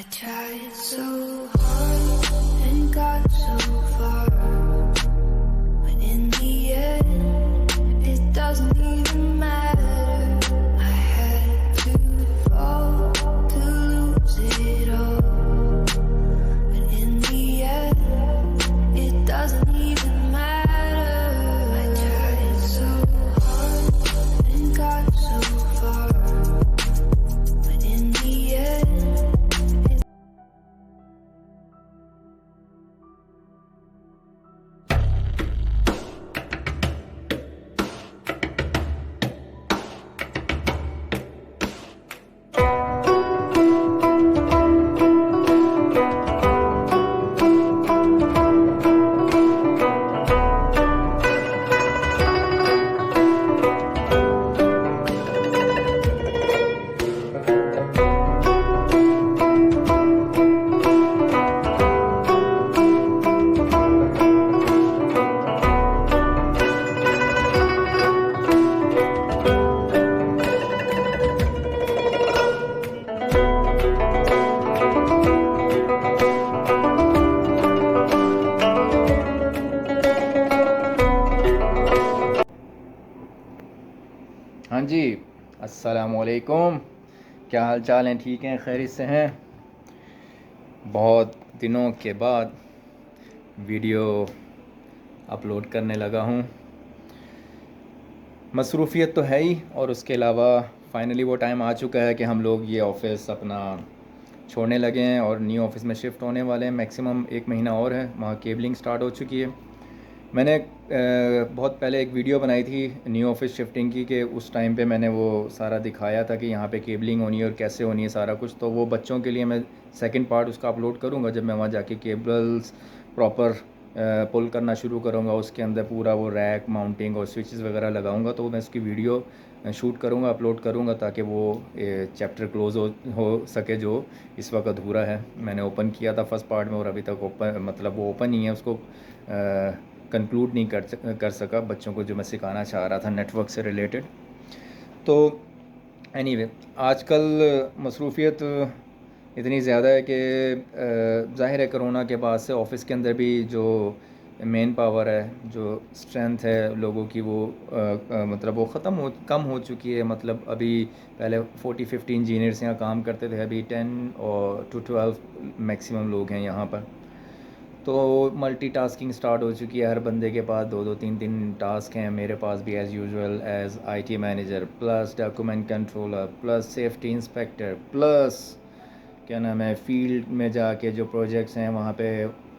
I tried so hard and got so far, but in the end, it doesn't even matter. I had to fall to lose it all, but in the end, it doesn't even matter. I tried so hard and got so far, but in the end. हाँ जी, अस्सलामुअलैकुम। क्या हाल चाल हैं? ठीक हैं? खैरियत से हैं? बहुत दिनों के बाद वीडियो अपलोड करने लगा हूँ। मसरूफ़ियत तो है ही, और उसके अलावा फ़ाइनली वो टाइम आ चुका है कि हम लोग ये ऑफ़िस अपना छोड़ने लगे हैं और न्यू ऑफ़िस में शिफ्ट होने वाले हैं। मैक्सिमम 1 महीना और है, वहाँ केबलिंग स्टार्ट हो चुकी है। मैंने बहुत पहले एक वीडियो बनाई थी न्यू ऑफिस शिफ्टिंग की, कि उस टाइम पे मैंने वो सारा दिखाया था कि यहाँ पे केबलिंग होनी है और कैसे होनी है सारा कुछ। तो वो बच्चों के लिए मैं सेकंड पार्ट उसका अपलोड करूँगा जब मैं वहाँ जाके केबल्स प्रॉपर पुल करना शुरू करूँगा। उसके अंदर पूरा वो रैक माउंटिंग और स्विचेस वगैरह लगाऊँगा, तो मैं उसकी वीडियो शूट करूँगा, अपलोड करूँगा, ताकि वो चैप्टर क्लोज़ हो सके जो इस वक्त अधूरा है। मैंने ओपन किया था फर्स्ट पार्ट में और अभी तक ओपन, मतलब वो ओपन ही है, उसको कंक्लूड नहीं कर सका बच्चों को जो मैं सिखाना चाह रहा था नेटवर्क से रिलेटेड। तो एनीवे, आजकल मसरूफ़ियत इतनी ज़्यादा है कि ज़ाहिर है कोरोना के बाद से ऑफ़िस के अंदर भी जो मेन पावर है, जो स्ट्रेंथ है लोगों की, वो मतलब वो कम हो चुकी है। मतलब अभी पहले 40-50 इंजीनियर्स यहाँ काम करते थे, अभी 10 और टू 12 मैक्सिमम लोग हैं यहाँ पर। तो मल्टीटास्किंग स्टार्ट हो चुकी है, हर बंदे के पास 2-2 3-3 टास्क हैं। मेरे पास भी as usual as IT manager plus document controller plus safety inspector plus क्या नाम है, फील्ड में जाके जो प्रोजेक्ट्स हैं वहाँ पे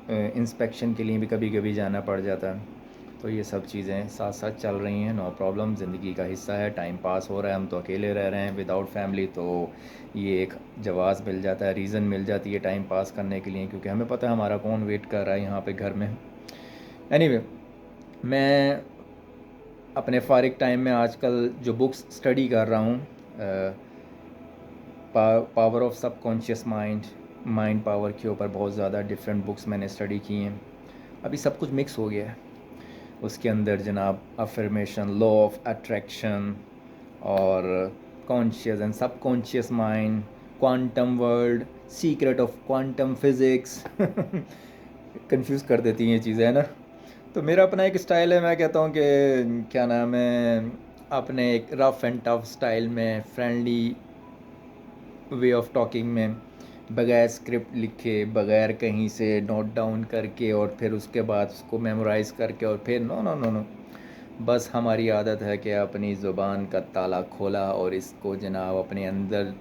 इंस्पेक्शन के लिए भी कभी कभी जाना पड़ जाता है। तो ये सब चीज़ें साथ साथ चल रही हैं, नो प्रॉब्लम, ज़िंदगी का हिस्सा है, टाइम पास हो रहा है। हम तो अकेले रह रहे हैं विदाउट फैमिली, तो ये एक जवाज़ मिल जाता है, रीज़न मिल जाती है टाइम पास करने के लिए, क्योंकि हमें पता है हमारा कौन वेट कर रहा है यहाँ पे घर में। एनीवे, मैं अपने फ़ारिग टाइम में आजकल जो बुक्स स्टडी कर रहा हूँ, power of subconscious mind power के ऊपर बहुत ज़्यादा डिफरेंट बुक्स मैंने स्टडी की हैं। अभी सब कुछ मिक्स हो गया है उसके अंदर जनाब। अफर्मेशन, लॉ ऑफ अट्रैक्शन और conscious and subconscious mind, quantum world, secret of quantum physics confuse कर देती हैं ये चीज़ें, है ना। तो मेरा अपना एक स्टाइल है, मैं कहता हूँ कि क्या नाम है, अपने एक रफ़ एंड टफ स्टाइल में, फ्रेंडली वे ऑफ टॉकिंग में, बगैर स्क्रिप्ट लिखे, बगैर कहीं से नोट डाउन करके और फिर उसके बाद उसको मेमोराइज़ करके और फिर नो नो नो नो, बस हमारी आदत है कि अपनी ज़ुबान का ताला खोला और इसको जनाब अपने अंदर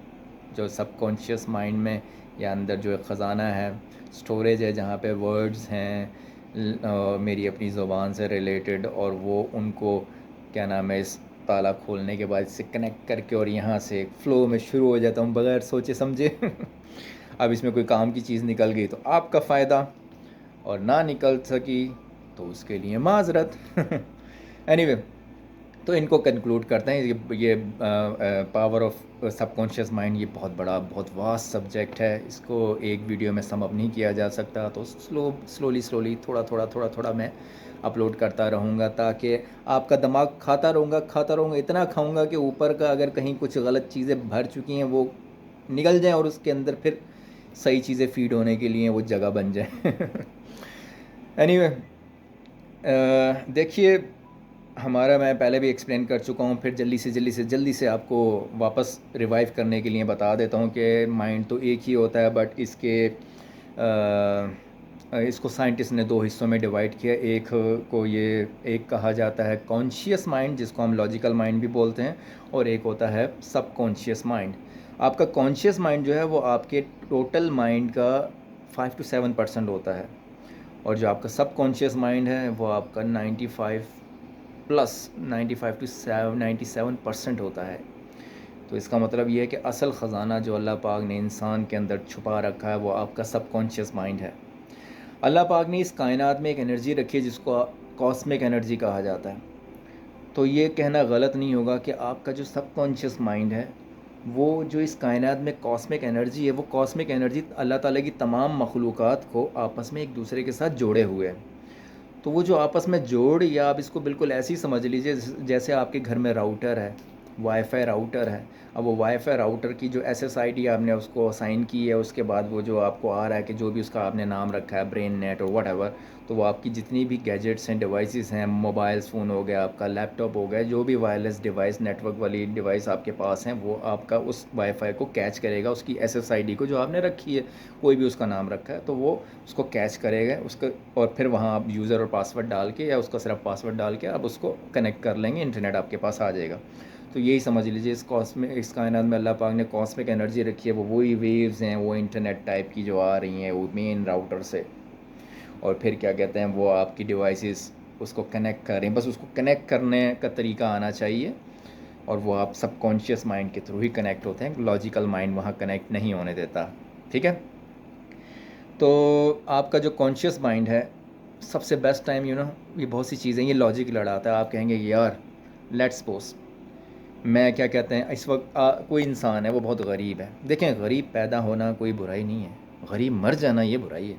जो सबकॉन्शियस माइंड में या अंदर जो ख़ज़ाना है, स्टोरेज है, जहाँ पे वर्ड्स हैं मेरी अपनी ज़ुबान से रिलेटेड, और वो उनको क्या नाम है, इस ताला खोलने के बाद इससे कनेक्ट करके और यहाँ से फ़्लो में शुरू हो जाता हूँ बगैर सोचे समझे अब इसमें कोई काम की चीज़ निकल गई तो आपका फ़ायदा, और ना निकल सकी तो उसके लिए माज़रत एनीवे, तो इनको कंक्लूड करते हैं। ये पावर ऑफ सबकॉन्शियस माइंड ये बहुत बड़ा, बहुत वास्ट सब्जेक्ट है, इसको एक वीडियो में सम अप नहीं किया जा सकता। तो स्लोली थोड़ा मैं अपलोड करता रहूँगा, ताकि आपका दिमाग खाता रहूँगा, इतना खाऊँगा कि ऊपर का अगर कहीं कुछ गलत चीज़ें भर चुकी हैं वो निकल जाएं और उसके अंदर फिर सही चीज़ें फीड होने के लिए वो जगह बन जाए। एनीवे, देखिए, हमारा, मैं पहले भी एक्सप्लेन कर चुका हूँ, फिर जल्दी से आपको वापस रिवाइव करने के लिए बता देता हूँ कि माइंड तो एक ही होता है, बट इसको साइंटिस्ट ने दो हिस्सों में डिवाइड किया। एक कहा जाता है कॉन्शियस माइंड, जिसको हम लॉजिकल माइंड भी बोलते हैं, और एक होता है सब कॉन्शियस माइंड। आपका कॉन्शियस माइंड जो है वो आपके टोटल माइंड का 5 to 7% होता है, और जो आपका सब कॉन्शियस माइंड है वो आपका 95 to 97% होता है। तो इसका मतलब ये है कि असल ख़जाना जो अल्लाह पाक ने इंसान के अंदर छुपा रखा है वो आपका सब कॉन्शियस माइंड है। अल्लाह पाक ने इस कायनात में एक एनर्जी रखी है जिसको कॉस्मिक एनर्जी कहा जाता है। तो ये कहना गलत नहीं होगा कि आपका जो सब कॉन्शियस माइंड है, वो जो इस कायनात में कॉस्मिक एनर्जी है, वो कॉस्मिक एनर्जी अल्लाह ताला की तमाम मखलूक़ात को आपस में एक दूसरे के साथ जोड़े हुए है। तो वो जो आपस में जोड़, या आप इसको बिल्कुल ऐसे ही समझ लीजिए जैसे आपके घर में राउटर है, वाईफाई राउटर है। अब वो वाईफाई राउटर की जो SSID आपने उसको असाइन की है, उसके बाद वो जो आपको आ रहा है कि जो भी उसका आपने नाम रखा है, ब्रेन नेट और व्हाटएवर, तो वो आपकी जितनी भी गैजेट्स हैं, डिवाइसेस हैं, मोबाइल फ़ोन हो गया, आपका लैपटॉप हो गया, जो भी वायरलेस डिवाइस, नेटवर्क वाली डिवाइस आपके पास हैं, वो आपका उस वाईफाई को कैच करेगा, उसकी SSID को जो आपने रखी है, कोई भी उसका नाम रखा है, तो वो उसको कैच करेगा उसका, और फिर वहाँ आप यूज़र और पासवर्ड डाल के, या उसका सिर्फ पासवर्ड डाल के आप उसको कनेक्ट कर लेंगे, इंटरनेट आपके पास आ जाएगा। तो यही समझ लीजिए इस कायनात में अल्लाह पाक ने कॉस्मिक एनर्जी रखी है, वो वही वेव्स हैं, वो इंटरनेट टाइप की जो आ रही हैं वो मेन राउटर से, और फिर क्या कहते हैं, वो आपकी डिवाइसेस उसको कनेक्ट कर रहे हैं। बस उसको कनेक्ट करने का तरीका आना चाहिए, और वो आप सबकॉन्शियस माइंड के थ्रू ही कनेक्ट होते हैं, लॉजिकल माइंड वहाँ कनेक्ट नहीं होने देता। ठीक है, तो आपका जो कॉन्शियस माइंड है, सबसे बेस्ट टाइम ये बहुत सी चीज़ें, ये लॉजिक लड़ाता है। आप कहेंगे यार, लेट्स सपोज मैं, क्या कहते हैं, इस वक्त कोई इंसान है वो बहुत गरीब है। देखें, गरीब पैदा होना कोई बुराई नहीं है, गरीब मर जाना ये बुराई है,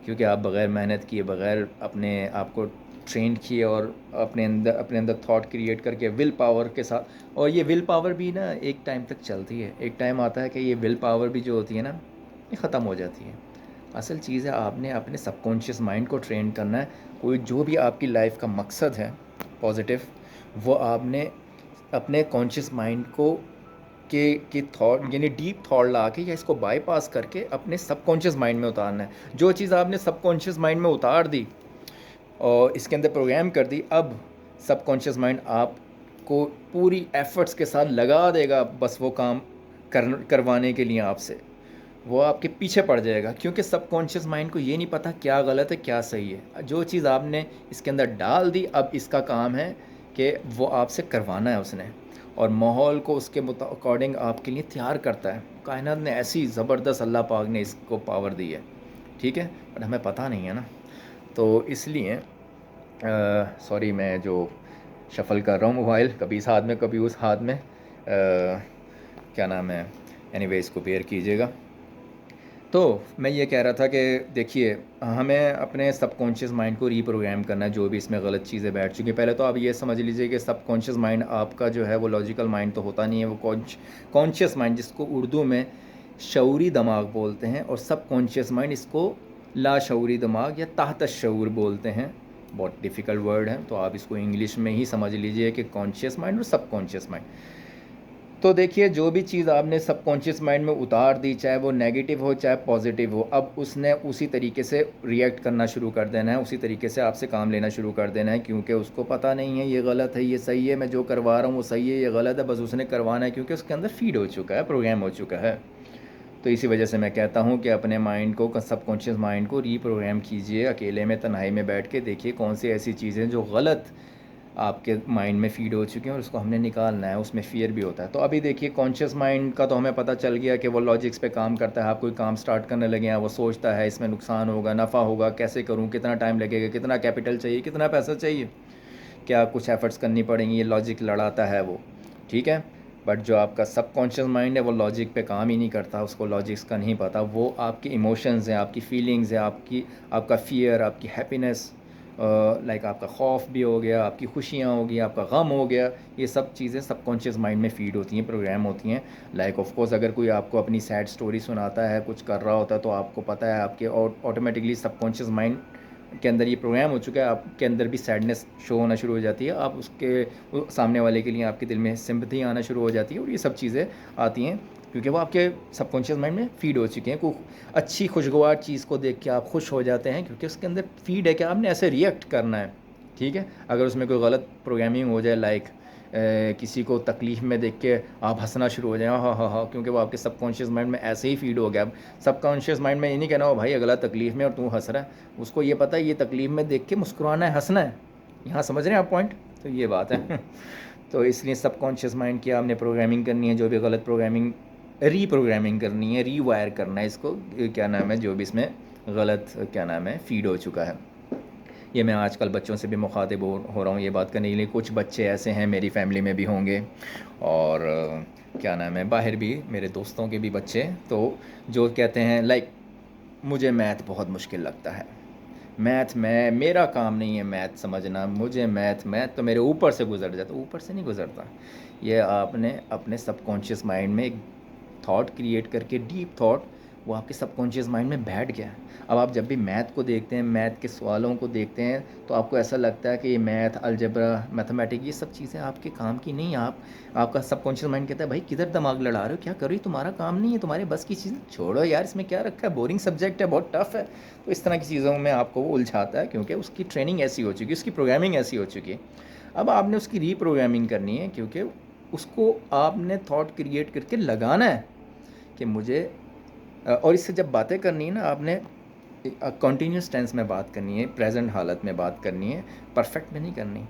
क्योंकि आप बग़ैर मेहनत किए, बग़ैर अपने आप को ट्रेंड किए, और अपने अंदर थॉट क्रिएट करके विल पावर के साथ, और ये विल पावर भी ना एक टाइम तक चलती है। एक टाइम आता है कि ये विल पावर भी जो होती है ना, ये ख़त्म हो जाती है। असल चीज़ है, आपने अपने सबकॉन्शियस माइंड को ट्रेन करना है। कोई जो भी आपकी लाइफ का मकसद है पॉजिटिव, वो आपने अपने कॉन्शियस माइंड को के थॉट, यानी डीप थॉट ला के, या इसको बाईपास करके अपने सबकॉन्शियस माइंड में उतारना है। जो चीज़ आपने सबकॉन्शियस माइंड में उतार दी और इसके अंदर प्रोग्राम कर दी, अब सबकॉन्शियस माइंड आपको पूरी एफर्ट्स के साथ लगा देगा बस वो काम करवाने के लिए आपसे। वो आपके पीछे पड़ जाएगा, क्योंकि सबकॉन्शियस माइंड को ये नहीं पता क्या गलत है क्या सही है। जो चीज़ आपने इसके अंदर डाल दी, अब इसका काम है कि वो आपसे करवाना है उसने, और माहौल को उसके अकॉर्डिंग आपके लिए तैयार करता है। कायनात ने ऐसी ज़बरदस्त, अल्लाह पाक ने इसको पावर दी है, ठीक है, बट हमें पता नहीं है ना। तो इसलिए सॉरी, मैं जो शफ़ल कर रहा हूँ मोबाइल, कभी इस हाथ में कभी उस हाथ में, क्या नाम है, एनीवे, इसको बेयर कीजिएगा। तो मैं ये कह रहा था कि देखिए, हमें अपने सबकॉन्शियस माइंड को रीप्रोग्राम करना है, जो भी इसमें गलत चीज़ें बैठ चुकी हैं। पहले तो आप ये समझ लीजिए कि सबकॉन्शियस माइंड आपका जो है वो लॉजिकल माइंड तो होता नहीं है, वो कॉन्शियस माइंड, जिसको उर्दू में शऊरी दिमाग बोलते हैं, और सबकॉन्शियस माइंड इसको लाशऊरी दिमाग या ताहत शऊर बोलते हैं। बहुत डिफ़िकल्ट वर्ड है, तो आप इसको इंग्लिश में ही समझ लीजिए कि कॉन्शियस माइंड और सबकॉन्शियस माइंड। तो देखिए, जो भी चीज़ आपने सबकॉन्शियस माइंड में उतार दी, चाहे वो नेगेटिव हो चाहे पॉजिटिव हो, अब उसने उसी तरीके से रिएक्ट करना शुरू कर देना है, उसी तरीके से आपसे काम लेना शुरू कर देना है, क्योंकि उसको पता नहीं है ये गलत है ये सही है, मैं जो करवा रहा हूँ वो सही है ये गलत है, बस उसने करवाना है, क्योंकि उसके अंदर फीड हो चुका है, प्रोग्राम हो चुका है। तो इसी वजह से मैं कहता हूँ कि अपने माइंड को, सबकॉन्शियस माइंड को रीप्रोग्राम कीजिए, अकेले में, तन्हाई में बैठ के देखिए कौन सी ऐसी चीज़ें जो गलत आपके माइंड में फीड हो चुके हैं, और उसको हमने निकालना है। उसमें फ़ियर भी होता है। तो अभी देखिए, कॉन्शियस माइंड का तो हमें पता चल गया कि वो लॉजिक्स पे काम करता है। आप कोई काम स्टार्ट करने लगे हैं, वो सोचता है इसमें नुकसान होगा, नफ़ा होगा, कैसे करूँ, कितना टाइम लगेगा, कितना कैपिटल चाहिए, कितना पैसा चाहिए, क्या कुछ एफ़र्ट्स करनी पड़ेंगी, ये लॉजिक लड़ाता है वो, ठीक है। बट जो आपका सबकॉन्शियस माइंड है वो लॉजिक पे काम ही नहीं करता, उसको लॉजिक्स का नहीं पता। वो आपकी इमोशंस हैं, आपकी फीलिंग्स हैं, आपका फ़ियर, आपकी हैप्पीनेस, लाइक आपका खौफ भी हो गया, आपकी खुशियाँ हो गई, आपका गम हो गया, ये सब चीज़ें सबकॉन्शियस माइंड में फीड होती हैं, प्रोग्राम होती हैं। लाइक ऑफ कोर्स अगर कोई आपको अपनी सैड स्टोरी सुनाता है, कुछ कर रहा होता है, तो आपको पता है आपके ऑटोमेटिकली सबकॉन्शियस माइंड के अंदर ये प्रोग्राम हो चुका है, आपके अंदर भी सैडनेस शो होना शुरू हो जाती है, आप उसके सामने वाले के लिए आपके दिल में सिंपैथी आना शुरू हो जाती है, और ये सब चीज़ें आती हैं क्योंकि वो आपके सबकॉन्शियस माइंड में फीड हो चुके हैं। कोई अच्छी खुशगवार चीज़ को देख के आप खुश हो जाते हैं क्योंकि उसके अंदर फीड है कि आपने ऐसे रिएक्ट करना है, ठीक है। अगर उसमें कोई गलत प्रोग्रामिंग हो जाए, लाइक किसी को तकलीफ़ में देख के आप हंसना शुरू हो जाए, हाँ हाँ हाँ, क्योंकि वो आपके सबकॉन्शियस माइंड में ऐसे ही फीड हो गया। अब सबकॉन्शियस माइंड में ये नहीं कहना हो भाई अगला तकलीफ़ में और तू हंस रहा है, उसको ये पता है ये तकलीफ़ में देख के मुस्कुराना है, हंसना है। यहाँ समझ रहे हैं आप पॉइंट? तो ये बात है तो इसलिए सबकॉन्शियस माइंड की आपने प्रोग्रामिंग करनी है, जो भी गलत प्रोग्रामिंग रीप्रोग्रामिंग करनी है, रीवायर करना है इसको, क्या नाम है, जो भी इसमें गलत क्या नाम है फीड हो चुका है। ये मैं आजकल बच्चों से भी मुखातिब हो रहा हूँ ये बात करने के लिए। कुछ बच्चे ऐसे हैं, मेरी फैमिली में भी होंगे, और क्या नाम है बाहर भी मेरे दोस्तों के भी बच्चे, तो जो कहते हैं लाइक मुझे मैथ बहुत मुश्किल लगता है, मैथ में मेरा काम नहीं है मैथ समझना, मुझे मैथ तो मेरे ऊपर से गुजर जाता। ऊपर से नहीं गुजरता, ये आपने अपने सबकॉन्शियस माइंड में एक थॉट क्रिएट करके, डीप थॉट, वो आपके सबकॉन्शियस माइंड में बैठ गया। अब आप जब भी मैथ को देखते हैं, मैथ के सवालों को देखते हैं, तो आपको ऐसा लगता है कि ये मैथ, अलजेब्रा, मैथमेटिक, ये सब चीज़ें आपके काम की नहीं। आपका सबकॉन्शियस माइंड कहता है भाई किधर दिमाग लड़ा रहे हो, क्या कर रही हो, तुम्हारा काम नहीं है, तुम्हारे बस की चीज़ छोड़ो यार, इसमें क्या रखा है, बोरिंग सब्जेक्ट है, बहुत टफ है। तो इस तरह की चीज़ों में आपको वो उलझाता है क्योंकि उसकी ट्रेनिंग ऐसी हो चुकी है, उसकी प्रोग्रामिंग ऐसी हो चुकी है। अब आपने उसकी रीप्रोग्रामिंग करनी है क्योंकि उसको आपने थॉट क्रिएट करके लगाना है कि मुझे, और इससे जब बातें करनी है ना, आपने कंटिन्यूस टेंस में बात करनी है, प्रेजेंट हालत में बात करनी है, परफेक्ट में नहीं करनी।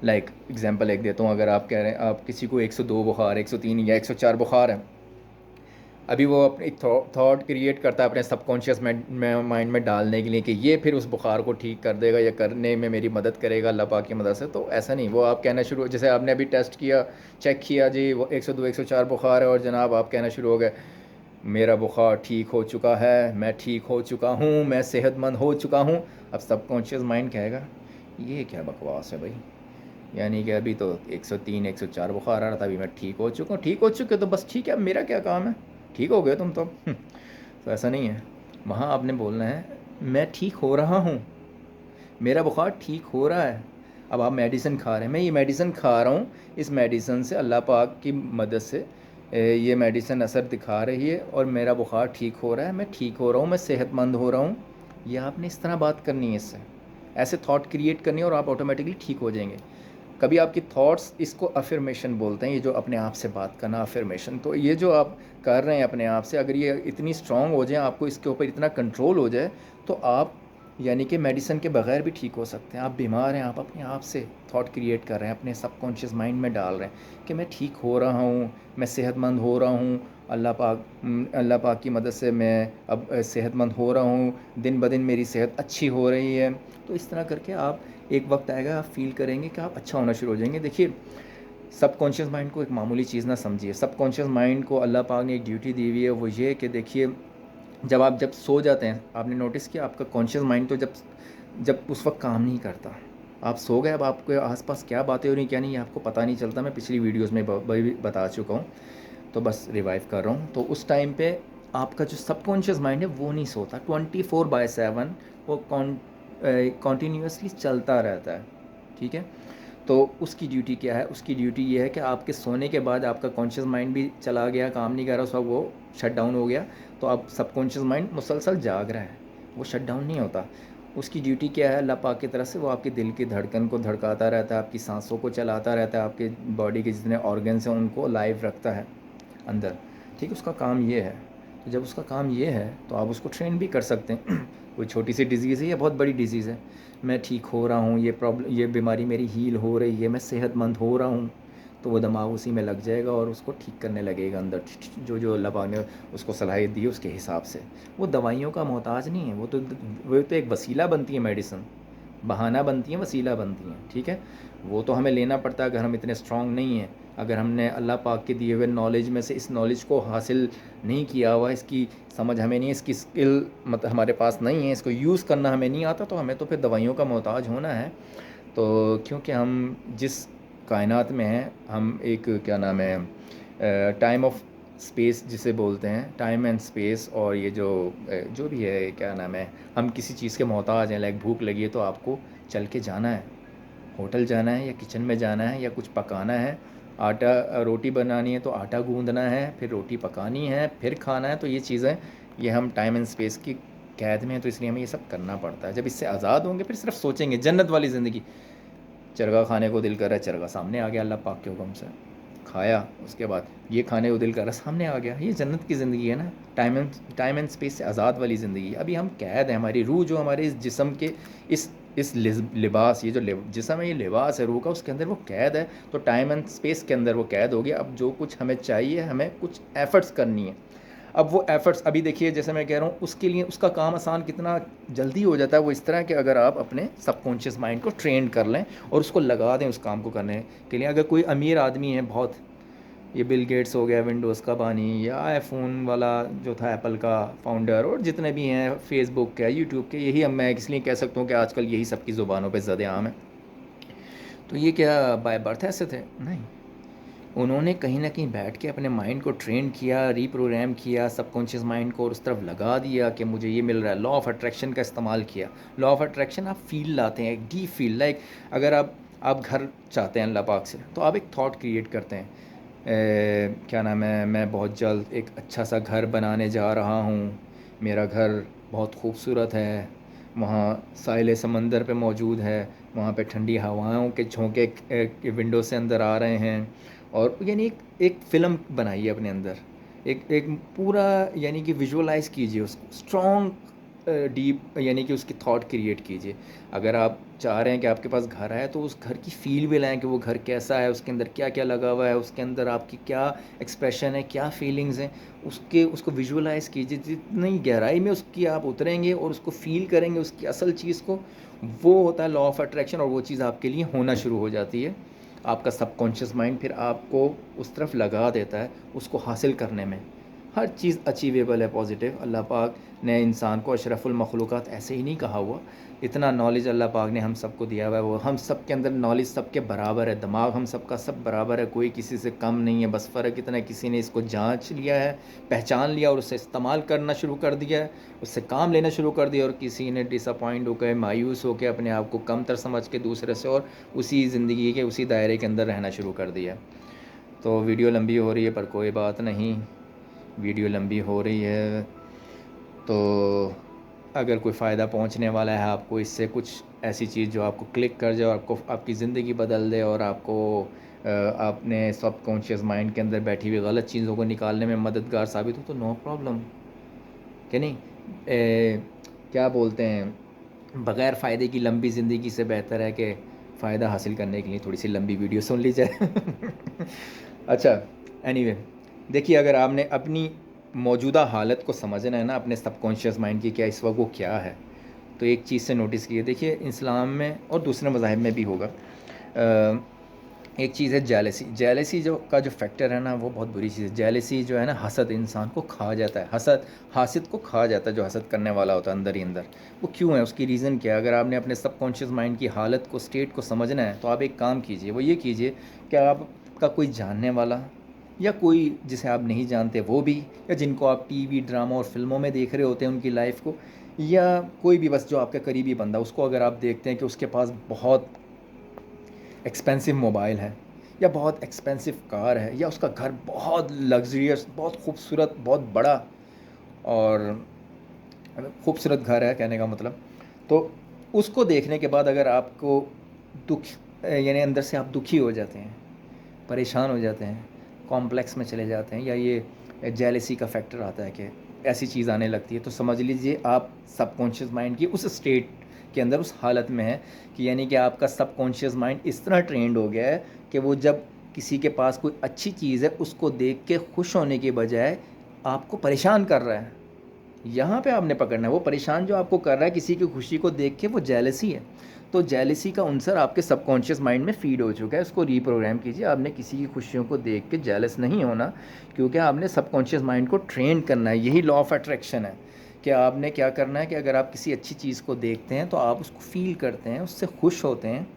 लाइक एग्जांपल एक देता हूँ, अगर आप कह रहे हैं आप किसी को 102 बुखार, 103 या 104 बुखार है, अभी वो अपनी थॉट क्रिएट करता है अपने सबकॉन्शियस माइंड में डालने के लिए कि ये फिर उस बुखार को ठीक कर देगा या करने में मेरी मदद करेगा अल्लाह पाक की मदद से। तो ऐसा नहीं, वो आप कहना शुरू, जैसे आपने अभी टेस्ट किया, चेक किया जी वो 102 104 बुखार है, और जनाब आप कहना शुरू हो गए मेरा बुखार ठीक हो चुका है, मैं ठीक हो चुका हूँ, मैं सेहतमंद हो चुका हूँ। अब सबकॉन्शियस माइंड कहेगा ये क्या बकवास है भाई, यानी कि अभी तो 103 104 बुखार आ रहा था, अभी मैं ठीक हो चुका हूँ, ठीक हो चुके तो बस ठीक है, अब मेरा क्या काम है, ठीक हो गए तुम तो। तो ऐसा नहीं है, वहाँ आपने बोलना है मैं ठीक हो रहा हूँ, मेरा बुखार ठीक हो रहा है। अब आप मेडिसिन खा रहे हैं, मैं ये मेडिसिन खा रहा हूँ, इस मेडिसिन से अल्लाह पाक की मदद से ये मेडिसिन असर दिखा रही है और मेरा बुखार ठीक हो रहा है, मैं ठीक हो रहा हूँ, मैं सेहतमंद हो रहा हूँ। ये आपने इस तरह बात करनी है, इससे ऐसे थॉट क्रिएट करनी है और आप ऑटोमेटिकली ठीक हो जाएंगे। कभी आपकी थॉट्स, इसको अफर्मेशन बोलते हैं, ये जो अपने आप से बात करना, अफर्मेशन। तो ये जो आप कर रहे हैं अपने आप से, अगर ये इतनी स्ट्रॉन्ग हो जाए, आपको इसके ऊपर इतना कंट्रोल हो जाए, तो आप यानी कि मेडिसिन के बगैर भी ठीक हो सकते हैं। आप बीमार हैं, आप अपने आप से थॉट क्रिएट कर रहे हैं, अपने सबकॉन्शियस माइंड में डाल रहे हैं कि मैं ठीक हो रहा हूँ, मैं सेहतमंद हो रहा हूँ, अल्लाह पाक की मदद से मैं अब सेहतमंद हो रहा हूँ, दिन ब दिन मेरी सेहत अच्छी हो रही है। तो इस तरह करके आप एक वक्त आएगा, आप फील करेंगे कि आप अच्छा होना शुरू हो जाएंगे। देखिए, सबकॉन्शियस माइंड को एक मामूली चीज़ ना समझिए। सबकॉन्शियस माइंड को अल्लाह पाक ने एक ड्यूटी दी हुई है, वो ये कि देखिए जब सो जाते हैं, आपने नोटिस किया आपका कॉन्शियस माइंड तो जब उस वक्त काम नहीं करता, आप सो गए, अब आपके आसपास क्या बातें हो रही क्या नहीं आपको पता नहीं चलता। मैं पिछली वीडियोस में भी बता चुका हूँ, तो बस रिवाइव कर रहा हूँ। तो उस टाइम पे आपका जो सबकॉन्शियस माइंड है वो नहीं सोता, 24/7 वो कॉन्टीन्यूसली चलता रहता है, ठीक है। तो उसकी ड्यूटी क्या है, उसकी ड्यूटी ये है कि आपके सोने के बाद आपका कॉन्शियस माइंड भी चला गया, काम नहीं कर रहा, सब वो शट डाउन हो गया, तो अब सबकॉन्शियस माइंड मुसलसल जाग रहा है, वो शट डाउन नहीं होता। उसकी ड्यूटी क्या है अल्लाह पाक की तरफ से, वो आपके दिल की धड़कन को धड़काता रहता है, आपकी सांसों को चलाता रहता है, आपके बॉडी के जितने ऑर्गन्स हैं उनको लाइव रखता है अंदर, ठीक है। उसका काम ये है। तो जब उसका काम ये है तो आप उसको ट्रेन भी कर सकते हैं। कोई छोटी सी डिज़ीज़ है या बहुत बड़ी डिज़ीज़ है, मैं ठीक हो रहा हूँ, ये बीमारी मेरी हील हो रही है, मैं सेहतमंद हो रहा हूँ, तो वो दिमाग उसी में लग जाएगा और उसको ठीक करने लगेगा अंदर, जो अल्लाह पाक ने उसको सलाहियत दी है उसके हिसाब से। वो दवाइयों का मोहताज नहीं है, वो तो एक वसीला बनती है, मेडिसिन बहाना बनती है, वसीला बनती हैं, ठीक है। वो तो हमें लेना पड़ता है अगर हम इतने स्ट्रॉन्ग नहीं हैं, अगर हमने अल्लाह पाक के दिए हुए नॉलेज में से इस नॉलेज को हासिल नहीं किया हुआ, इसकी समझ हमें नहीं है, इसकी स्किल मतलब हमारे पास नहीं है, इसको यूज़ करना हमें नहीं आता, तो हमें तो फिर दवाइयों का मोहताज होना है। तो क्योंकि हम जिस कायनात में हैं, हम एक क्या नाम है टाइम ऑफ स्पेस जिसे बोलते हैं, टाइम एंड स्पेस, और ये जो भी है क्या नाम है, हम किसी चीज़ के मोहताज हैं। लाइक भूख लगी है तो आपको चल के जाना है, होटल जाना है या किचन में जाना है या कुछ पकाना है, आटा रोटी बनानी है तो आटा गूंदना है, फिर रोटी पकानी है, फिर खाना है। तो ये चीज़ें, ये हम टाइम एंड स्पेस की कैद में हैं, तो इसलिए हमें ये सब करना पड़ता है। जब इससे आज़ाद होंगे फिर सिर्फ सोचेंगे जन्नत वाली ज़िंदगी। चरगा खाने को दिल कर रहा है, चरगा सामने आ गया अल्लाह पाक के हुक्म से, खाया। उसके बाद ये खाने को दिल कर रहा है, सामने आ गया। ये जन्नत की ज़िंदगी है ना, टाइम एंड स्पेस से आज़ाद वाली ज़िंदगी। अभी हम कैद हैं, हमारी रूह जो हमारे इस जिस्म के इस लिबास, ये जो जिस्म है, ये लिबास है रूह का, उसके अंदर वो कैद है। तो टाइम एंड स्पेस के अंदर वो कैद हो गया। अब जो कुछ हमें चाहिए, हमें कुछ एफ़र्ट्स करनी है। अब वो एफ़र्ट्स, अभी देखिए जैसे मैं कह रहा हूँ, उसके लिए उसका काम आसान कितना जल्दी हो जाता है। वो इस तरह कि अगर आप अपने सबकॉन्शियस माइंड को ट्रेन कर लें और उसको लगा दें उस काम को करने के लिए। अगर कोई अमीर आदमी है बहुत, ये बिल गेट्स हो गया, विंडोज़ का बानी, या आईफोन वाला जो था एप्पल का फाउंडर, और जितने भी हैं फेसबुक के, यूट्यूब के, यही अब मैं इसलिए कह सकता हूँ कि आजकल यही सबकी ज़ुबानों पे ज़्यादा है। तो ये क्या बाय बर्थ ऐसे थे? नहीं, उन्होंने कहीं ना कहीं बैठ के अपने माइंड को ट्रेन किया, रीप्रोग्राम किया सबकॉन्शियस माइंड को, और उस तरफ लगा दिया कि मुझे ये मिल रहा है। लॉ ऑफ अट्रैक्शन का इस्तेमाल किया। लॉ ऑफ अट्रैक्शन, आप फील लाते हैं, एक डीप फील। लाइक अगर आप घर चाहते हैं अल्लाह पाक से, तो आप एक थॉट क्रिएट करते हैं, क्या नाम है, मैं बहुत जल्द एक अच्छा सा घर बनाने जा रहा हूँ, मेरा घर बहुत खूबसूरत है, वहाँ साहिल समंदर पे मौजूद है, वहाँ पे ठंडी हवाओं के झोंके विंडो से अंदर आ रहे हैं। और यानी एक फ़िल्म बनाइए अपने अंदर, एक पूरा, यानी कि विजुअलाइज़ कीजिए उसको, स्ट्रॉन्ग डीप, यानी कि उसकी थॉट क्रिएट कीजिए। अगर आप चाह रहे हैं कि आपके पास घर है, तो उस घर की फ़ील भी लाएँ कि वो घर कैसा है, उसके अंदर क्या क्या लगा हुआ है, उसके अंदर आपकी क्या एक्सप्रेशन है, क्या फीलिंग्स हैं, उसको विजुअलाइज़ कीजिए। जितनी गहराई में उसकी आप उतरेंगे और उसको फ़ील करेंगे, उसकी असल चीज़ को, वो होता है लॉ ऑफ अट्रैक्शन, और वो चीज़ आपके लिए होना शुरू हो जाती है। आपका सबकॉन्शियस माइंड फिर आपको उस तरफ लगा देता है, उसको हासिल करने में। हर चीज़ अचीवेबल है पॉजिटिव। अल्लाह पाक ने इंसान को अशरफुल मखलूक़ात ऐसे ही नहीं कहा हुआ। इतना नॉलेज अल्लाह पाक ने हम सबको दिया हुआ है। वो हम सब के अंदर नॉलेज सबके बराबर है, दिमाग हम सबका सब बराबर है, कोई किसी से कम नहीं है। बस फ़र्क इतना है, किसी ने इसको जांच लिया है, पहचान लिया और उसे इस्तेमाल करना शुरू कर दिया है, उससे काम लेना शुरू कर दिया, और किसी ने डिसअपॉइंट होकर, मायूस होकर, अपने आप को कमतर समझ के दूसरे से और उसी ज़िंदगी के उसी दायरे के अंदर रहना शुरू कर दिया। तो वीडियो लंबी हो रही है, पर कोई बात नहीं, वीडियो लंबी हो रही है तो अगर कोई फ़ायदा पहुंचने वाला है आपको इससे, कुछ ऐसी चीज़ जो आपको क्लिक कर जाए और आपको आपकी ज़िंदगी बदल दे, और आपको अपने सबकॉन्शियस माइंड के अंदर बैठी हुई गलत चीज़ों को निकालने में मददगार साबित हो, तो नो प्रॉब्लम, कि नहीं। क्या बोलते हैं, बग़ैर फ़ायदे की लंबी ज़िंदगी से बेहतर है कि फ़ायदा हासिल करने के लिए थोड़ी सी लंबी वीडियो सुन ली जाए। अच्छा, एनीवे, देखिए अगर आपने अपनी मौजूदा हालत को समझना है ना, अपने सबकॉन्शियस माइंड की क्या इस वक्त वो क्या है, तो एक चीज़ से नोटिस कीजिए। देखिए इस्लाम में और दूसरे मज़ाहिब में भी होगा, एक चीज़ है जेलसी। जेलसी का जो फैक्टर है ना, वो बहुत बुरी चीज़ है। जेलसी जो है ना, हसद इंसान को खा जाता है, हासिद को खा जाता है, जो हसद करने वाला होता है अंदर ही अंदर। वो क्यों है, उसकी रीज़न क्या है? अगर आपने अपने सबकॉन्शियस माइंड की हालत को, स्टेट को समझना है, तो आप एक काम कीजिए, वो ये कीजिए कि आपका कोई जानने वाला या कोई जिसे आप नहीं जानते वो भी, या जिनको आप टीवी ड्रामा और फिल्मों में देख रहे होते हैं उनकी लाइफ को, या कोई भी बस जो आपका करीबी बंदा, उसको अगर आप देखते हैं कि उसके पास बहुत एक्सपेंसिव मोबाइल है, या बहुत एक्सपेंसिव कार है, या उसका घर बहुत लग्जरियस, बहुत खूबसूरत, बहुत बड़ा और खूबसूरत घर है कहने का मतलब, तो उसको देखने के बाद अगर आपको दुख, यानी अंदर से आप दुखी हो जाते हैं, परेशान हो जाते हैं, कॉम्प्लेक्स में चले जाते हैं, या ये जेलसी का फैक्टर आता है कि ऐसी चीज़ आने लगती है, तो समझ लीजिए आप सबकॉन्शियस माइंड की उस स्टेट के अंदर, उस हालत में है कि यानी कि आपका सबकॉन्शियस माइंड इस तरह ट्रेंड हो गया है कि वो जब किसी के पास कोई अच्छी चीज़ है, उसको देख के खुश होने के बजाय आपको परेशान कर रहा है। यहाँ पे आपने पकड़ना है। वो परेशान जो आपको कर रहा है किसी की खुशी को देख के, वो जेलसी है। तो जेलसी का अंसर आपके सबकॉन्शियस माइंड में फीड हो चुका है, उसको रीप्रोग्राम कीजिए। आपने किसी की खुशियों को देख के जेलस नहीं होना, क्योंकि आपने सबकॉन्शियस माइंड को ट्रेन करना है। यही लॉ ऑफ अट्रैक्शन है कि आपने क्या करना है कि अगर आप किसी अच्छी चीज़ को देखते हैं तो आप उसको फील करते हैं, उससे खुश होते हैं,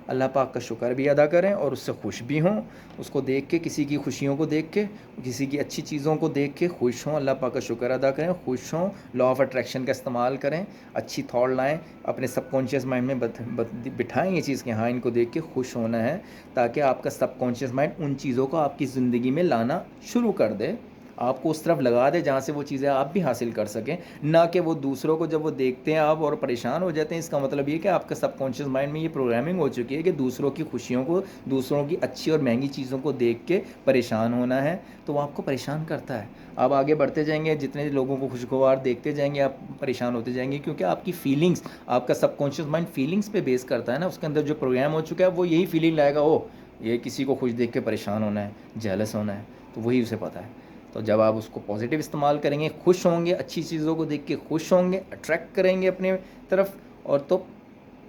अल्लाह पाक का शुक्र भी अदा करें और उससे खुश भी हों। उसको देख के, किसी की खुशियों को देख के, किसी की अच्छी चीज़ों को देख के खुश हों, अल्लाह पाक का शुक्र अदा करें, खुश हों। लॉ ऑफ अट्रैक्शन का इस्तेमाल करें, अच्छी थॉट लाएं, अपने सबकॉन्शियस माइंड में बिठाएं ये चीज़ कि हाँ, इनको देख के खुश होना है, ताकि आपका सबकॉन्शियस माइंड उन चीज़ों को आपकी ज़िंदगी में लाना शुरू कर दे, आपको उस तरफ लगा दे जहाँ से वो चीज़ें आप भी हासिल कर सकें। ना कि वो दूसरों को जब वो देखते हैं आप और परेशान हो जाते हैं। इसका मतलब ये कि आपका सबकॉन्शियस माइंड में ये प्रोग्रामिंग हो चुकी है कि दूसरों की खुशियों को, दूसरों की अच्छी और महंगी चीज़ों को देख के परेशान होना है, तो वो आपको परेशान करता है। आप आगे बढ़ते जाएंगे, जितने लोगों को खुशगवार देखते जाएंगे आप परेशान होते जाएंगे, क्योंकि आपकी फीलिंग्स, आपका सबकॉन्शियस माइंड फीलिंग्स पे बेस करता है ना। उसके अंदर जो प्रोग्राम हो चुका है वो यही फीलिंग लाएगा, ओ ये किसी को खुश देख के परेशान होना है, जेलस होना है, तो वही उसे पता है। तो जब आप उसको पॉजिटिव इस्तेमाल करेंगे, खुश होंगे, अच्छी चीज़ों को देख के खुश होंगे, अट्रैक्ट करेंगे अपने तरफ, और तो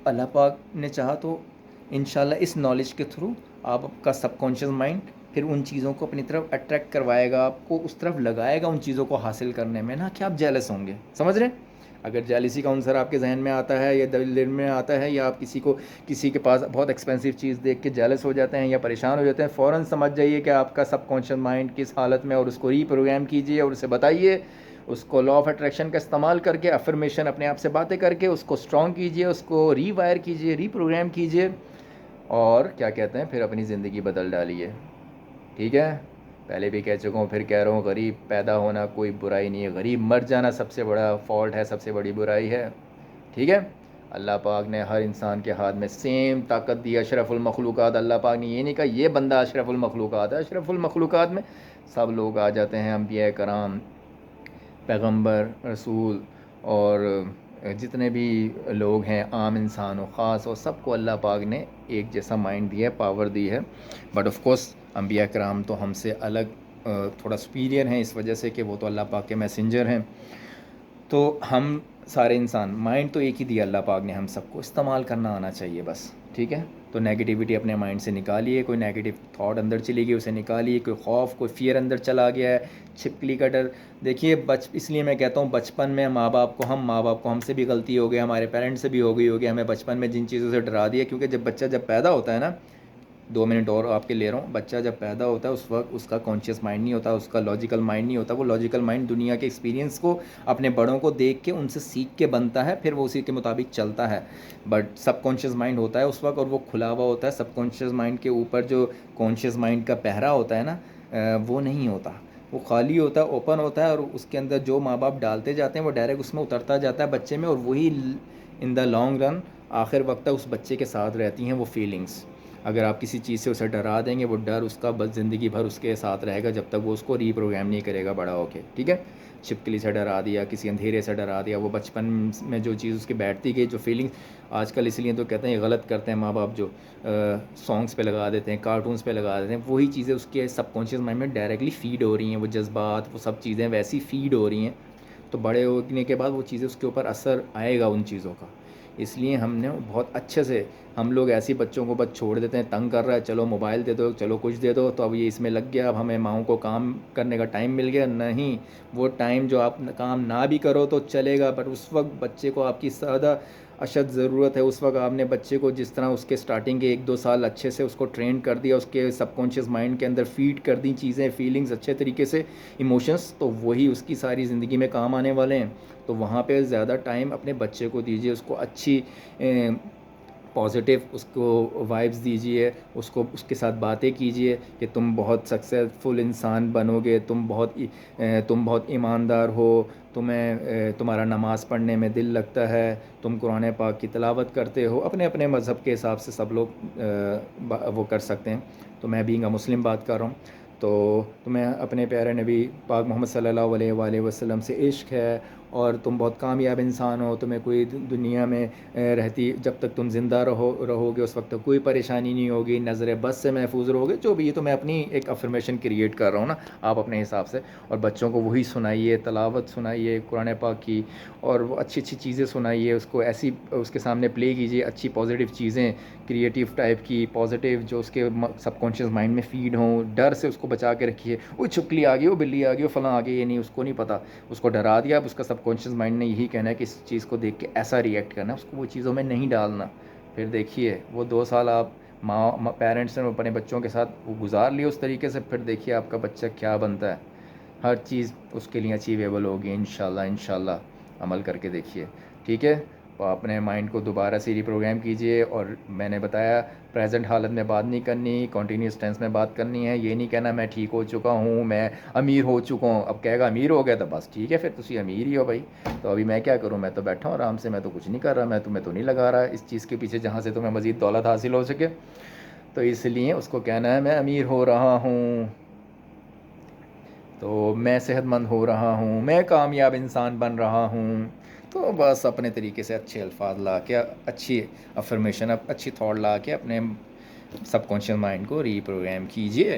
अल्लाह पाक ने चाहा तो इंशाल्लाह इस नॉलेज के थ्रू आपका सबकॉन्शियस माइंड फिर उन चीज़ों को अपनी तरफ अट्रैक्ट करवाएगा, आपको उस तरफ लगाएगा उन चीज़ों को हासिल करने में, ना कि आप जेलस होंगे। समझ रहे हैं? अगर जेलिसी का आंसर आपके जहन में आता है या दिल में आता है, या आप किसी के पास बहुत एक्सपेंसिव चीज़ देख के जेलस हो जाते हैं या परेशान हो जाते हैं, फ़ौरन समझ जाइए कि आपका सबकॉन्शियस माइंड किस हालत में, और उसको रीप्रोग्राम कीजिए और उसे बताइए। उसको लॉ ऑफ अट्रैक्शन का इस्तेमाल करके, अफर्मेशन अपने आप से बातें करके उसको स्ट्रॉन्ग कीजिए, उसको रीवायर कीजिए, रीप्रोग्राम कीजिए, और क्या कहते हैं, फिर अपनी ज़िंदगी बदल डालिए। ठीक है? पहले भी कह चुका हूँ, फिर कह रहा हूँ, गरीब पैदा होना कोई बुराई नहीं है, गरीब मर जाना सबसे बड़ा फॉल्ट है, सबसे बड़ी बुराई है। ठीक है? अल्लाह पाक ने हर इंसान के हाथ में सेम ताकत दी। अशरफुल मखलूक़ात, अल्लाह पाक ने ये नहीं कहा ये बंदा अशरफुल मखलूक़ात है। अशरफुल मखलूक़ात में सब लोग आ जाते हैं, अंबिया कराम, पैगंबर, रसूल, और जितने भी लोग हैं, आम इंसान हो, ख़ास हो, सबको अल्लाह पाक ने एक जैसा माइंड दिया है, पावर दी है। बट ऑफ कोर्स अंबिया कराम तो हमसे अलग थोड़ा सुपीरियर हैं, इस वजह से कि वो तो अल्लाह पाक के मैसेंजर हैं। तो हम सारे इंसान, माइंड तो एक ही दिया अल्लाह पाक ने हम सबको, इस्तेमाल करना आना चाहिए बस। ठीक है? तो नेगेटिविटी अपने माइंड से निकालिए, कोई नेगेटिव थॉट अंदर चली गई उसे निकालिए, कोई खौफ, कोई फियर अंदर चला गया है, छिपकली का डर। देखिए इसलिए मैं कहता हूँ बचपन में माँ बाप को हमसे भी गलती हो गई, हमारे पेरेंट्स से भी हो गई होगी, हमें बचपन में जिन चीज़ों से डरा दिया। क्योंकि जब बच्चा जब पैदा होता है ना, 2 मिनट और आपके ले रहा हूँ, बच्चा जब पैदा होता है उस वक्त उसका कॉन्शियस माइंड नहीं होता, उसका लॉजिकल माइंड नहीं होता। वो लॉजिकल माइंड दुनिया के एक्सपीरियंस को, अपने बड़ों को देख के, उनसे सीख के बनता है, फिर वो उसी के मुताबिक चलता है। बट सबकॉन्शियस माइंड होता है उस वक्त, और वो खुला हुआ होता है। सबकॉन्शियस माइंड के ऊपर जो कॉन्शियस माइंड का पहरा होता है ना, वो नहीं होता, वो खाली होता है, ओपन होता है, और उसके अंदर जो माँ बाप डालते जाते हैं वो डायरेक्ट उसमें उतरता जाता है बच्चे में, और वही इन द लॉन्ग रन आखिर वक्त तक उस बच्चे के साथ रहती हैं वो फीलिंग्स। अगर आप किसी चीज़ से उसे डरा देंगे, वो डर उसका बस ज़िंदगी भर उसके साथ रहेगा, जब तक वो उसको रीप्रोग्राम नहीं करेगा बड़ा होके। ठीक है? छिपकली से डरा दिया, किसी अंधेरे से डरा दिया, वो बचपन में जो चीज़ उसके बैठती गई, जो फीलिंग्स, आजकल इसलिए तो कहते हैं ये गलत करते हैं माँ बाप, जो सॉन्ग्स पे लगा देते हैं, कार्टून्स पे लगा देते हैं, वही चीज़ें उसके सबकॉन्शियस माइंड में डायरेक्टली फ़ीड हो रही हैं। वो जज्बात, वो सब चीज़ें वैसी फ़ीड हो रही हैं, तो बड़े होने के बाद वो चीज़ें उसके ऊपर असर आएगा उन चीज़ों का। इसलिए हमने बहुत अच्छे से, हम लोग ऐसे बच्चों को बस छोड़ देते हैं, तंग कर रहा है, चलो मोबाइल दे दो, चलो कुछ दे दो, तो अब ये इसमें लग गया, अब हमें माँओं को काम करने का टाइम मिल गया। नहीं, वो टाइम जो आप काम ना भी करो तो चलेगा, पर उस वक्त बच्चे को आपकी ज़्यादा अशद ज़रूरत है। उस वक्त आपने बच्चे को जिस तरह उसके स्टार्टिंग के 1-2 साल अच्छे से उसको ट्रेन कर दिया, उसके सबकॉन्शियस माइंड के अंदर फीड कर दी चीज़ें, फीलिंग्स अच्छे तरीके से, इमोशंस, तो वही उसकी सारी ज़िंदगी में काम आने वाले हैं। तो वहाँ पे ज़्यादा टाइम अपने बच्चे को दीजिए, उसको अच्छी पॉजिटिव उसको वाइब्स दीजिए, उसको उसके साथ बातें कीजिए कि तुम बहुत सक्सेसफुल इंसान बनोगे, तुम बहुत ईमानदार हो, तुम्हारा नमाज़ पढ़ने में दिल लगता है, तुम कुरान पाक की तिलावत करते हो। अपने अपने मज़हब के हिसाब से सब लोग वो कर सकते हैं, तो मैं बीइंग अ मुस्लिम बात कर रहा हूँ। तो तुम्हें अपने प्यारे नबी पाक मोहम्मद सल्लल्लाहु अलैहि वसल्लम से इश्क है और तुम बहुत कामयाब इंसान हो, तुम्हें कोई दुनिया में रहती जब तक तुम ज़िंदा रहोगे उस वक्त तक कोई परेशानी नहीं होगी, नज़र बस से महफूज रहोगे। जो भी, ये तो मैं अपनी एक अफर्मेशन क्रिएट कर रहा हूँ ना, आप अपने हिसाब से। और बच्चों को वही सुनाइए, तलावत सुनाइए कुरान पाक की, और वो अच्छी अच्छी चीज़ें सुनाइए उसको, ऐसी उसके सामने प्ले कीजिए अच्छी पॉजिटिव चीज़ें, क्रिएटिव टाइप की पॉजिटिव, जो उसके सबकॉन्शियस माइंड में फीड हों। डर से उसको बचा के रखिए, वो छिपकली आ गई, वो बिल्ली आ गई, वो फलां आ गई, ये नहीं, उसको नहीं पता, उसको डरा दिया। अब उसका सबकॉन्शियस माइंड ने यही कहना है कि इस चीज़ को देख के ऐसा रिएक्ट करना है, उसको वो चीज़ों में नहीं डालना। फिर देखिए वो 2 साल आप माँ पेरेंट्स ने अपने बच्चों के साथ वो गुजार लिए उस तरीके से, फिर देखिए आपका बच्चा क्या बनता है। हर चीज़ उसके लिए अचीवेबल होगी इंशाल्लाह। इंशाल्लाह अमल करके देखिए, ठीक है। तो अपने माइंड को दोबारा से रिप्रोग्राम कीजिए। और मैंने बताया प्रेजेंट हालत में बात नहीं करनी, कॉन्टीन्यूस टेंस में बात करनी है। ये नहीं कहना मैं ठीक हो चुका हूँ, मैं अमीर हो चुका हूँ। अब कहेगा अमीर हो गया तो बस ठीक है, फिर तुसी अमीर ही हो भाई। तो अभी मैं क्या करूँ, मैं तो बैठा हूँ आराम से, मैं तो कुछ नहीं कर रहा, मैं तुम्हें तो नहीं लगा रहा इस चीज़ के पीछे जहाँ से तुम्हें मज़ीद दौलत हासिल हो सके। तो इसलिए उसको कहना है मैं अमीर हो रहा हूँ, तो मैं सेहतमंद हो रहा हूँ, मैं कामयाब इंसान बन रहा हूँ। तो बस अपने तरीके से अच्छे अल्फाज ला के, अच्छी अफर्मेशन, अच्छी थॉट ला के अपने सबकॉन्शियस माइंड को रीप्रोग्राम कीजिए।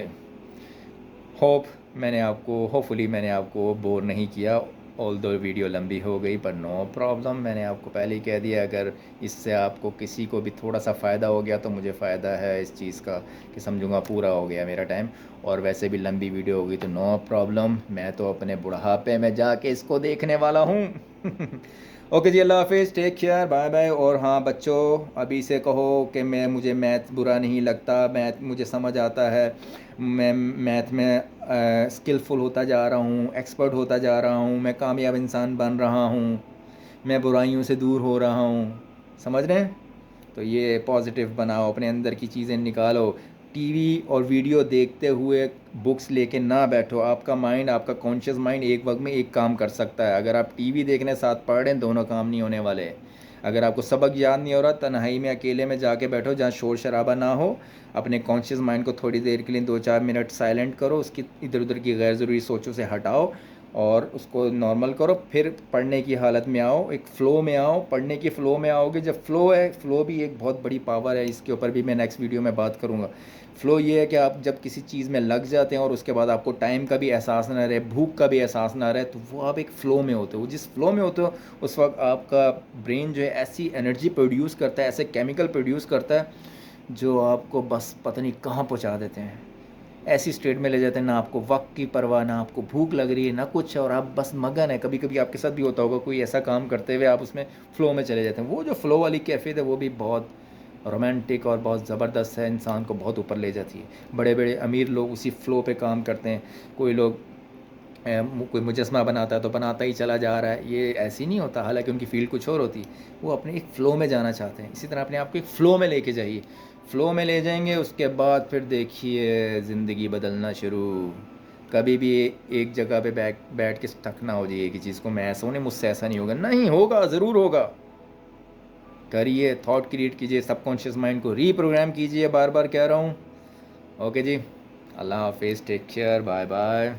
होपफुली मैंने आपको बोर नहीं किया। ऑल दो वीडियो लंबी हो गई पर नो प्रॉब्लम, मैंने आपको पहले ही कह दिया, अगर इससे आपको किसी को भी थोड़ा सा फ़ायदा हो गया तो मुझे फ़ायदा है इस चीज़ का, कि समझूंगा पूरा हो गया मेरा टाइम। और वैसे भी लंबी वीडियो होगी तो नो प्रॉब्लम, मैं तो अपने बुढ़ापे में जाके इसको देखने वाला हूँ। ओके जी, अल्लाह हाफिज़, टेक केयर, बाय बाय। और हाँ बच्चों, अभी से कहो कि मुझे मैथ बुरा नहीं लगता, मैथ मुझे समझ आता है, मैं मैथ में स्किलफुल होता जा रहा हूँ, एक्सपर्ट होता जा रहा हूँ, मैं कामयाब इंसान बन रहा हूँ, मैं बुराइयों से दूर हो रहा हूँ। समझ रहे हैं? तो ये पॉजिटिव बनाओ, अपने अंदर की चीज़ें निकालो। टीवी और वीडियो देखते हुए बुक्स लेके ना बैठो। आपका माइंड, आपका कॉन्शियस माइंड एक वक्त में एक काम कर सकता है। अगर आप टीवी देखने साथ पढ़ रहे हैं, दोनों काम नहीं होने वाले। अगर आपको सबक याद नहीं हो रहा, तन्हाई में अकेले में जाके बैठो जहाँ शोर शराबा ना हो। अपने कॉन्शियस माइंड को थोड़ी देर के लिए 2-4 मिनट साइलेंट करो, उसकी इधर उधर की गैर ज़रूरी सोचों से हटाओ और उसको नॉर्मल करो। फिर पढ़ने की हालत में आओ, एक फ़्लो में आओ। पढ़ने की फ़्लो में आओगे, जब फ़्लो है, फ़्लो भी एक बहुत बड़ी पावर है, इसके ऊपर भी मैं नेक्स्ट वीडियो में बात करूँगा। फ़्लो ये है कि आप जब किसी चीज़ में लग जाते हैं और उसके बाद आपको टाइम का भी एहसास ना रहे, भूख का भी एहसास ना रहे, तो वो आप एक फ़्लो में होते हो। जिस फ़्लो में होते हो उस वक्त आपका ब्रेन जो है ऐसी एनर्जी प्रोड्यूस करता है, ऐसे केमिकल प्रोड्यूस करता है जो आपको बस पता नहीं कहाँ पहुँचा देते हैं। ऐसी स्टेट में ले जाते हैं, ना आपको वक्त की परवाह, ना आपको भूख लग रही है, ना कुछ, और आप बस मगन है। कभी कभी आपके साथ भी होता होगा, कोई ऐसा काम करते हुए आप उसमें फ़्लो में चले जाते हैं। वो जो फ़्लो वाली कैफियत है वो भी बहुत रोमांटिक और बहुत ज़बरदस्त है, इंसान को बहुत ऊपर ले जाती है। बड़े बड़े अमीर लोग उसी फ़्लो पे काम करते हैं। कोई लोग कोई मुजस्मा बनाता है तो बनाता ही चला जा रहा है, ये ऐसे नहीं होता। हालांकि उनकी फ़ील्ड कुछ और होती, वो अपने एक फ़्लो में जाना चाहते हैं। इसी तरह अपने आप को एक फ़्लो में लेके जाइए। फ़्लो में ले जाएंगे, उसके बाद फिर देखिए ज़िंदगी बदलना शुरू। कभी भी एक जगह पे बैठ के स्टक ना हो जाइए कि चीज़ को मैं ऐसा होने, मुझसे ऐसा नहीं होगा। नहीं होगा, ज़रूर होगा। करिए, थॉट क्रिएट कीजिए, सबकॉन्शियस माइंड को रीप्रोग्राम कीजिए, बार बार कह रहा हूँ। ओके जी, अल्लाह हाफिज़, टेक केयर, बाय बाय।